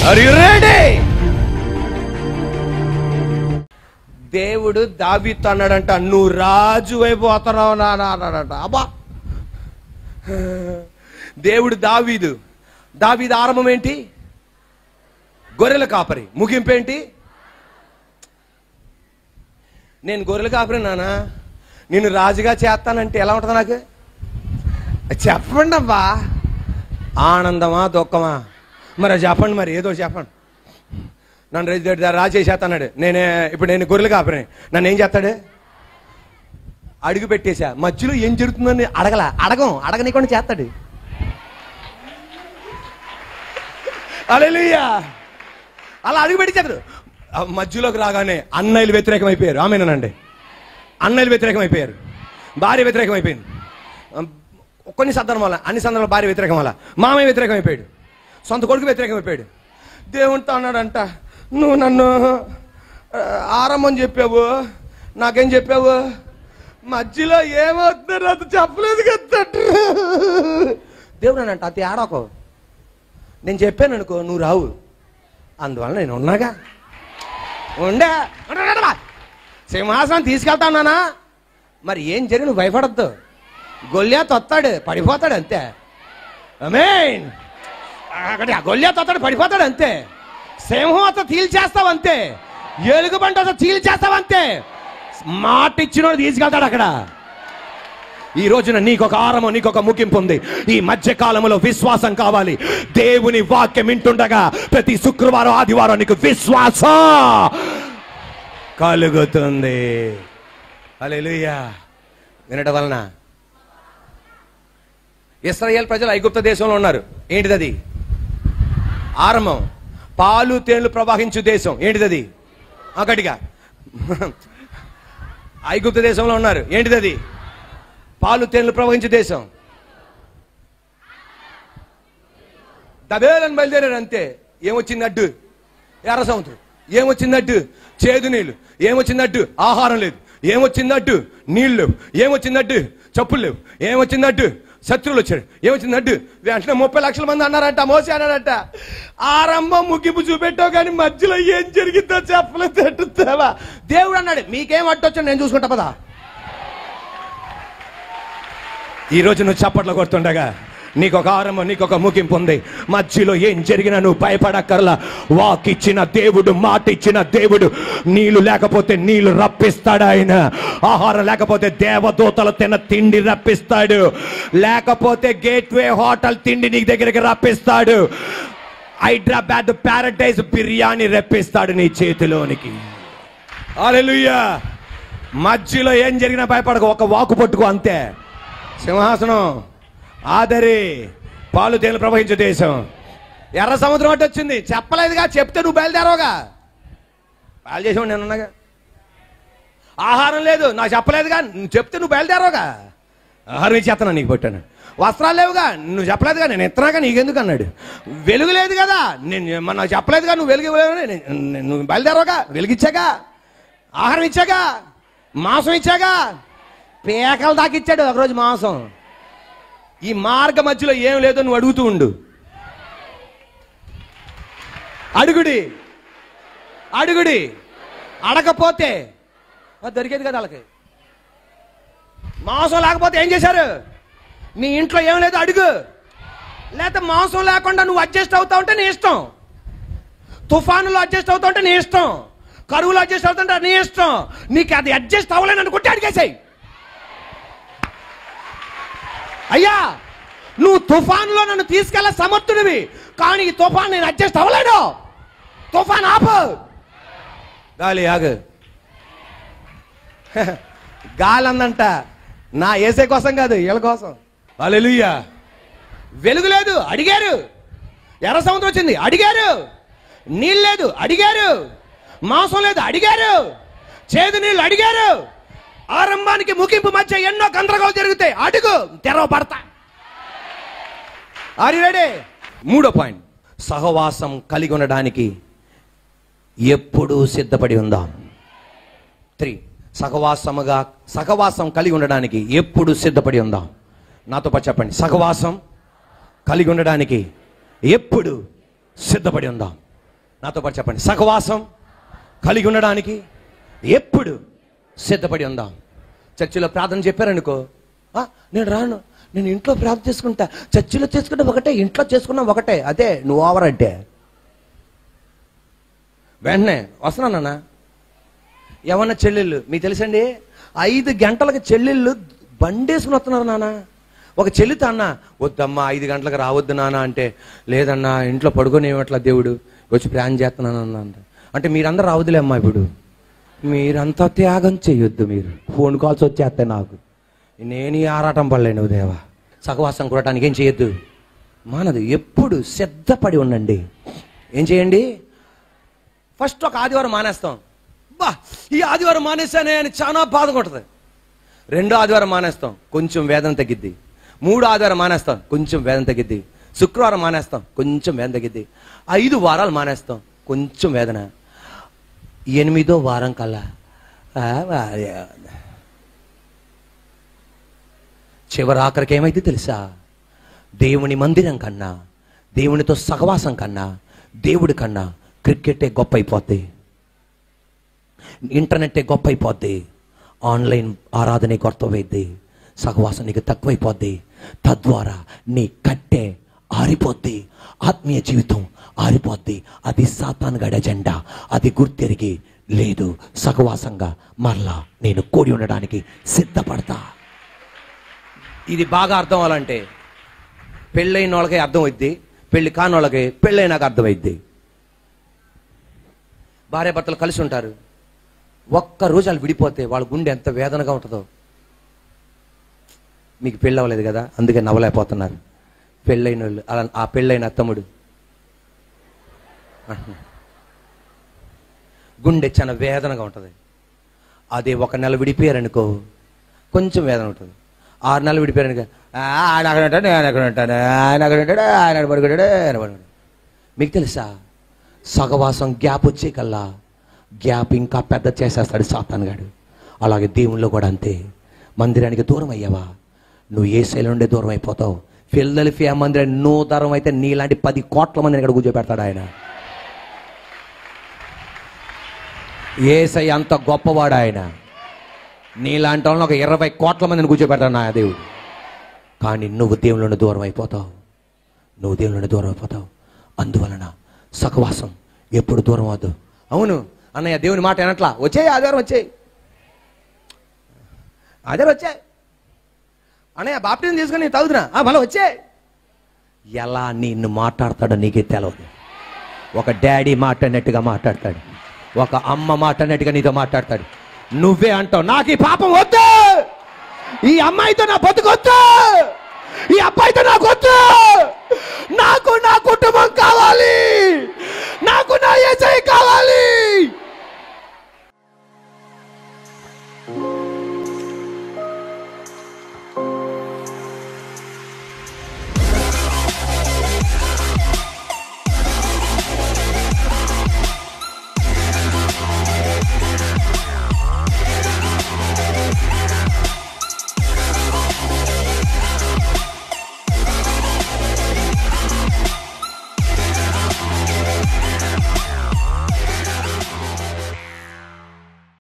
Are you ready? దేవుడు దావీదుతో అన్నాడంట, నువ్వు రాజు అయిపోతున్నావు నాన్న అన్నాడంట. అబ్బా, దేవుడు దావీదు ఆరంభం ఏంటి? గొర్రెల కాపరి. ముగింపు ఏంటి? నేను గొర్రెల కాపరి నాన్న, నేను రాజుగా చేస్తానంటే ఎలా ఉంటుంది నాకు? చెప్పండి అబ్బా. ఆనందమా దుఃఖమా? మరి చెప్పండి, మరి ఏదో చెప్పండి. నన్ను రాజు చేసేస్తాడు. ఇప్పుడు నేను గొర్రెలు కాపరి, నన్ను ఏం చేస్తాడు? అడుగు పెట్టేశా, మధ్యలో ఏం జరుగుతుందని అడగనీకుండా చేస్తాడు. హల్లెలూయా. అలా అడుగు పెట్టి చేస్తాడు. మధ్యలోకి రాగానే అన్నయ్యలు వ్యతిరేకమైపోయారు. ఆమేనండి. అన్నయ్యలు వ్యతిరేకమైపోయారు, భార్య వ్యతిరేకమైపోయింది. కొన్ని సందర్భం వల్ల, అన్ని సందర్భాలు భార్య వ్యతిరేకం వల్ల మామయ్య వ్యతిరేకమైపోయాడు, సొంత కొడుకు వ్యతిరేకమైపోయాడు. దేవునితో అన్నాడంట, నువ్వు నన్ను ఆరంభం చెప్పావు, నాకేం చెప్పావు? మధ్యలో ఏమవుతుందో అది చెప్పలేదు కదా. దేవుడు అనంట, అది ఆడకు, నేను చెప్పాను అనుకో నువ్వు రావు, అందువల్ల నేను ఉన్నాగా. సింహాసనం తీసుకెళ్తానా? మరి ఏం జరిగి నువ్వు భయపడద్దు. గొల్యాతు వస్తాడు, పడిపోతాడు అంతే. ఆమేన్. గొల్యాతు వస్తాడు, పడిపోతాడు అంతే. సింహం వస్తా తీల్చేస్తావు అంతే. ఎలుగుబంటి వస్తా తీల్చేస్తావు అంతే. మాట ఇచ్చినోడు తీసుకెళ్తాడు అక్కడ. ఈ రోజున నీకొక ఆరంభం, నీకొక ముగింపు ఉంది. ఈ మధ్య కాలంలో విశ్వాసం కావాలి. దేవుని వాక్యం వింటుండగా ప్రతి శుక్రవారం ఆదివారం నీకు విశ్వాసం కలుగుతుంది. హల్లెలూయా. వినడం వలన ఇశ్రాయేలు ప్రజలు ఐగుప్తు దేశంలో ఉన్నారు. ఏంటిది అది? ఆరంభం. పాలు తేళ్లు ప్రవహించు దేశం. ఏంటిది అది? గట్టిగా. ఐగుప్తు దేశంలో ఉన్నారు. ఏంటిది అది? పాలు తేళ్లు ప్రవహించు దేశం. దబేలని బయలుదేరారు అంతే. ఏమొచ్చింది అడ్డు? ఎర్ర సముద్రం. ఏమొచ్చింది అడ్డు? చేదు నీళ్లు. ఏమొచ్చింది అడ్డు? ఆహారం లేదు. ఏమొచ్చింది అడ్డు? నీళ్ళు లేవు. ఏమొచ్చింది అడ్డు? చెప్పులు లేవు. ఏమొచ్చింది అడ్డు? శత్రువులు వచ్చాడు. ఏమొచ్చింది అడ్డు? వెంటనే 30 లక్షల మంది అన్నారంట. మోసే అన్నాడంట, ఆరంభం ముగింపు చూపెట్టావు కానీ మధ్యలో ఏం జరిగిందో చెప్పలేదు. దేవుడు అన్నాడు, మీకేం అడ్డొచ్చో నేను చూసుకుంటా పదా. ఈ రోజు నువ్వు చప్పట్లు కొడుతుండగా నీకొక ఆరంభం, నీకొక ముగింపు ఉంది. మధ్యలో ఏం జరిగినా నువ్వు భయపడక్కర్లా. వాక్ ఇచ్చిన దేవుడు, మాట ఇచ్చిన దేవుడు. నీళ్లు లేకపోతే నీళ్లు రప్పిస్తాడు ఆయన. ఆహారం లేకపోతే దేవదూతలు తిన్న తిండి రప్పిస్తాడు. లేకపోతే గేట్వే హోటల్ తిండి నీ దగ్గరికి రప్పిస్తాడు. హైదరాబాద్ ప్యారడైజ్ బిర్యానీ రప్పిస్తాడు నీ చేతిలోనికి. హల్లెలూయా. మధ్యలో ఏం జరిగినా భయపడకు, ఒక వాకు పట్టుకో అంతే. సింహాసనం, ఆదరి, పాలు తేళ్లు ప్రవహించే దేశం. ఎర్ర సముద్రం అటు వచ్చింది. చెప్పలేదుగా, చెప్తే నువ్వు బయలుదేరవుగా. పాలు చేసేవాడు నేను ఉన్నాగా. ఆహారం లేదు, నాకు చెప్పలేదుగా, నువ్వు చెప్తే నువ్వు బయలుదేరవుగా. ఆహారం ఇచ్చేస్తాను నీకు పెట్టాను. వస్త్రాలు లేవుగా, నువ్వు చెప్పలేదుగా, నేను ఎత్తనాగా నీకెందుకు అన్నాడు. వెలుగు లేదు కదా, నేను నాకు చెప్పలేదుగా, నువ్వు వెలుగు నువ్వు బయలుదేరవుగా. వెలుగిచ్చాగా, ఆహారం ఇచ్చాగా, మాంసం ఇచ్చాగా. పేకల దాకా ఇచ్చాడు ఒకరోజు మాంసం. ఈ మార్గ మధ్యలో ఏం లేదో నువ్వు అడుగుతూ ఉండు. అడుగుడి అడగపోతే దొరికేది కదా వాళ్ళకి. మాంసం లేకపోతే ఏం చేశారు? నీ ఇంట్లో ఏం లేదు అడుగు. లేకపోతే మాంసం లేకుండా నువ్వు అడ్జస్ట్ అవుతా ఉంటే నీ ఇష్టం. తుఫానులో అడ్జస్ట్ అవుతా ఉంటే నీ ఇష్టం. కరువులో అడ్జస్ట్ అవుతుంటే నీ ఇష్టం. నీకు అది అడ్జస్ట్ అవ్వలేని అనుకుంటే అడిగేసాయి. అయ్యా, నువ్వు తుఫాన్లో నన్ను తీసుకెళ్ళ సమర్థుడివి, కానీ ఈ తుఫాన్ నేను అడ్జస్ట్ అవ్వలేను. తుఫాన్ ఆపు. గాలి ఆగు. గాలి అందంట నా ఏసే కోసం కాదు, వీళ్ళ కోసం. హల్లెలూయా. వెలుగు లేదు, అడిగారు. ఎర్ర సముద్రం వచ్చింది, అడిగారు. నీళ్ళు లేదు, అడిగారు. మాంసం లేదు, అడిగారు. చేదు నీళ్ళు, అడిగారు. ఆరంభానికి ముగింపు మధ్య ఎన్నో గందరగోళాలు జరుగుతాయి. అడుగు, తెరవబడతా. Are you ready? 3వ పాయింట్, సహవాసం కలిగి ఉండడానికి ఎప్పుడూ సిద్ధపడి ఉందాం. 3, సహవాసం కలిగి ఉండడానికి ఎప్పుడు సిద్ధపడి ఉందాం. నాతో పాటు చెప్పండి, సహవాసం కలిగి ఉండడానికి ఎప్పుడు సిద్ధపడి ఉందాం. నాతో పాటు చెప్పండి, సహవాసం కలిగి ఉండడానికి ఎప్పుడు సిద్ధపడి ఉందాం. చర్చిలో ప్రార్థన చెప్పారనుకో, నేను రాను, నేను ఇంట్లో ప్రార్థన చేసుకుంటా. చర్చిలో చేసుకుంటే ఒకటే, ఇంట్లో చేసుకున్నా ఒకటే. అదే నువ్వు ఓవర్ అంటే. వెంటనే వస్తున్నానన్నా. ఏమన్నా చెల్లెళ్ళు మీకు తెలుసండి, 5 గంటలకు చెల్లెళ్ళు బండేసుకుని వస్తున్నారు నాన్న. ఒక చెల్లితో అన్న, వద్దమ్మా 5 గంటలకు రావద్దు నాన్న అంటే, లేదన్నా ఇంట్లో పడుకోనేమట్లా దేవుడు, వచ్చి ప్లాన్ చేస్తున్నాను అన్న. అంటే మీరందరూ రావద్దులే అమ్మా, ఇప్పుడు మీరంతా త్యాగం చేయొద్దు, మీరు ఫోన్ కాల్స్ వచ్చేస్తాయి నాకు, నేను ఈ ఆరాటం పడలేను దేవా. సహవాసం కూడటానికి ఏం చేయొద్దు, మానదు. ఎప్పుడు సిద్ధపడి ఉండండి. ఏం చేయండి, ఫస్ట్ ఒక ఆదివారం మానేస్తాం. ఈ ఆదివారం మానేసానే అని చాలా బాధగా ఉంటుంది. 2వ ఆదివారం మానేస్తాం, కొంచెం వేదన తగ్గిద్ది. 3వ ఆదివారం మానేస్తాం, కొంచెం వేదన తగ్గిద్ది. శుక్రవారం మానేస్తాం, కొంచెం వేదన తగ్గిద్ది. 5 వారాలు మానేస్తాం, కొంచెం వేదన. 8వ వారం కల్లా చివరి ఆఖరికి ఏమైంది తెలుసా, దేవుని మందిరం కన్నా, దేవునితో సహవాసం కన్నా, దేవుడి కన్నా క్రికెటే గొప్ప అయిపోద్ది, ఇంటర్నెట్టే గొప్ప అయిపోద్ది, ఆన్లైన్ ఆరాధనే గొప్పమైద్ది, సహవాసం నీకు తక్కువైపోద్ది. తద్వారా నీ కట్టె ఆరిపోద్ది, ఆత్మీయ జీవితం ఆరిపోద్ది. అది సాతానుగాడి అజెండా. అది గుర్తెరిగి లేదు, సహవాసంగా మరలా నేను కూడి ఉండడానికి సిద్ధపడతా. ఇది బాగా అర్థం అవ్వాలంటే పెళ్ళైన వాళ్ళకి అర్థమైద్ది, పెళ్లి కాని వాళ్ళకి పెళ్ళైనాక అర్థమైద్ది. భార్య భర్తలు కలిసి ఉంటారు, ఒక్క రోజు వాళ్ళు విడిపోతే వాళ్ళ గుండె ఎంత వేదనగా ఉంటుందో. మీకు పెళ్ళి అవ్వలేదు కదా, అందుకే నవ్వలేకపోతున్నారు. పెళ్ళైన వాళ్ళు, అలా ఆ పెళ్ళైన తమ్ముడు గుండె చాలా వేదనగా ఉంటుంది. అదే 1 నెల విడిపోయారనుకో కొంచెం వేదన ఉంటుంది. 6 నెలలు విడిపోయారనుకో, ఆయన అక్కడ ఉంటాడు, నేను అక్కడ ఉంటాను, ఆయన అక్కడ ఉంటాడు, ఆయన పడుకుంటాడు, ఆయన పడుకుంటాడు. మీకు తెలుసా, సహవాసం గ్యాప్ వచ్చే కల్లా గ్యాప్ ఇంకా పెద్ద చేసేస్తాడు సాతానుగాడు. అలాగే దేవుళ్ళు కూడా అంతే. మందిరానికి దూరం అయ్యావా, నువ్వు ఏ శైలి నుండే దూరం అయిపోతావు. ఫిలదెల్ఫియా మందిరానికి నువ్వు దూరం అయితే నీలాంటి 10 కోట్ల మందిని ఇక్కడ కూర్చోబెడతాడు ఆయన. యేసయ్య అంత గొప్పవాడు ఆయన. నీలాంటి వాళ్ళని ఒక 20 కోట్ల మందిని కూర్చోబెడతాడు నా దేవుడు. కానీ నువ్వు దేవుని నుండి దూరం అయిపోతావు, నువ్వు దేవుని నుండి దూరం అయిపోతావు. అందువలన సహవాసం ఎప్పుడు దూరం అవద్దు. అవును అన్నయ్య, దేవుని మాట ఏనట్లా, వచ్చేయి ఆదివారం, వచ్చేయి ఆదివారం, వచ్చాయి అన్నయ్య, బాప్టిజం తీసుకొని నేను తాగుతున్నా, మళ్ళీ వచ్చే. ఎలా నిన్ను మాట్లాడతాడో నీకే తెలవదు. ఒక డాడీ మాట్లాడినట్టుగా మాట్లాడతాడు, ఒక అమ్మ మాట్లాడినట్టుగా నీతో మాట్లాడతాడు. నువ్వే అంటావు, నాకు ఈ పాపం వద్దు, ఈ అమ్మాయితో నా బతుకొద్దు, ఈ అబ్బాయితో నాకు వద్దు,